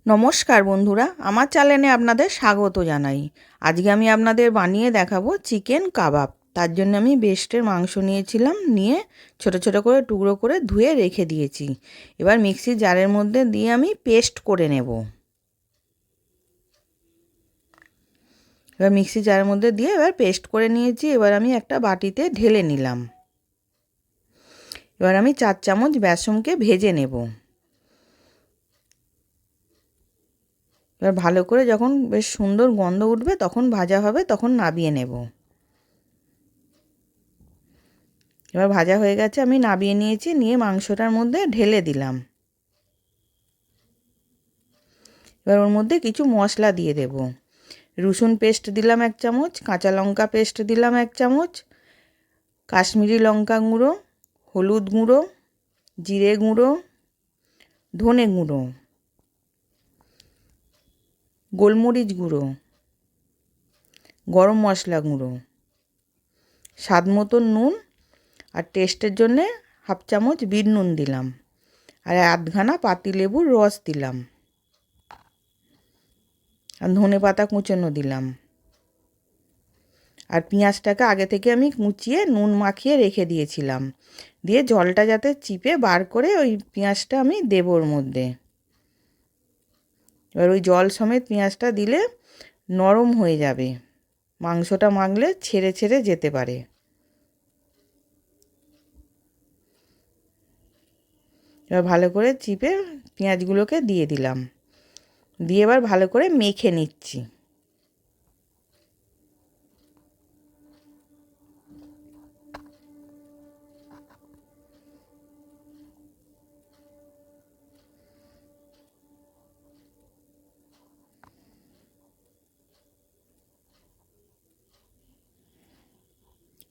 নমস্কার বন্ধুরা, আমার চ্যানেলে আপনাদের স্বাগত জানাই। আজকে আমি আপনাদের বানিয়ে দেখাবো চিকেন কাবাব। তার জন্য আমি বেস্টের মাংস নিয়েছিলাম, নিয়ে ছোট ছোট করে টুকরো করে ধুয়ে রেখে দিয়েছি। এবার মিক্সির জারের মধ্যে দিয়ে আমি পেস্ট করে নেব। এবার মিক্সির জারের মধ্যে দিয়ে এবার পেস্ট করে নিয়েছি। এবার আমি একটা বাটিতে ঢেলে নিলাম। এবার আমি 4 চামচ বেসনকে ভেজে নেব। এবার ভালো করে যখন বেশ সুন্দর গন্ধ উঠবে তখন ভাজা হবে, তখন নামিয়ে নেব। এবার ভাজা হয়ে গেছে, আমি নামিয়ে নিয়েছি। নিয়ে মাংসটার মধ্যে ঢেলে দিলাম। এবার ওর মধ্যে কিছু মশলা দিয়ে দেব। রসুন পেস্ট দিলাম 1 চামচ, কাঁচা লঙ্কা পেস্ট দিলাম 1 চামচ, কাশ্মীরি লঙ্কা গুঁড়ো, হলুদ গুঁড়ো, জিরে গুঁড়ো, ধনে গুঁড়ো, গোলমরিচ গুঁড়ো, গরম মশলা গুঁড়ো, স্বাদ মতো নুন, আর টেস্টের জন্যে 1/2 চামচ বিট নুন দিলাম, আর আধখানা পাতিলেবুর রস দিলাম, আর ধনে পাতা কুচনো দিলাম। আর পেঁয়াজটাকে আগে থেকে আমি কুচিয়ে নুন মাখিয়ে রেখে দিয়েছিলাম। দিয়ে জলটা যাতে চিপে বার করে ওই পেঁয়াজটা আমি দেব ওর মধ্যে। এবার ওই জল সমেত পেঁয়াজটা দিলে নরম হয়ে যাবে, মাংসটা মাখলে ছেড়ে ছেড়ে যেতে পারে। এবার ভালো করে চিপে পেঁয়াজগুলোকে দিয়ে দিলাম। দিয়ে এবার ভালো করে মেখে নিচ্ছি।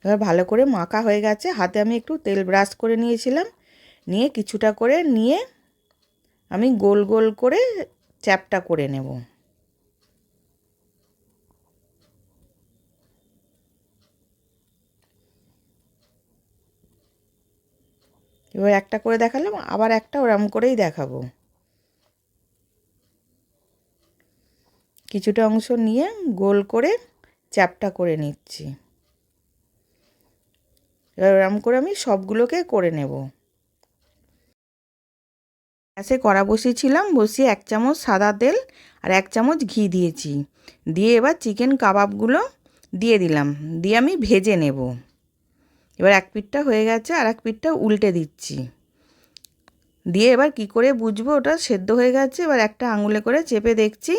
এবার ভালো করে মাখা হয়ে গেছে। হাতে আমি একটু তেল ব্রাশ করে নিয়েছিলাম, নিয়ে কিছুটা করে নিয়ে আমি গোল গোল করে চ্যাপটা করে নেব। এবার একটা করে দেখালাম, আবার একটা ওরম করেই দেখাবো। কিছুটা অংশ নিয়ে গোল করে চ্যাপটা করে নিচ্ছি। এবার ওরম করে আমি সবগুলোকে করে নেব। গ্যাসে কড়া বসিয়েছিলাম, বসিয়ে 1 চামচ সাদা তেল আর 1 চামচ ঘি দিয়েছি। দিয়ে এবার চিকেন কাবাবগুলো দিয়ে দিলাম, দিয়ে আমি ভেজে নেব। এবার এক পিঠটা হয়ে গেছে, আর এক পিঠটা উল্টে দিচ্ছি। দিয়ে এবার কি করে বুঝবো ওটা সেদ্ধ হয়ে গেছে? এবার একটা আঙুলে করে চেপে দেখছি,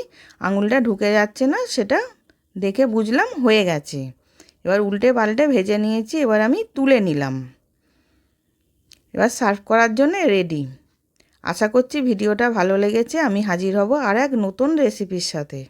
আঙুলটা ঢুকে যাচ্ছে না, সেটা দেখে বুঝলাম হয়ে গেছে। এবার উল্টে পাল্টে ভেজে নিয়েছি। এবার আমি তুলে নিলাম। এবার সার্ভ করার জন্য রেডি। আশা করছি ভিডিওটা ভালো লেগেছে। আমি হাজির হব আর এক নতুন রেসিপির সাথে।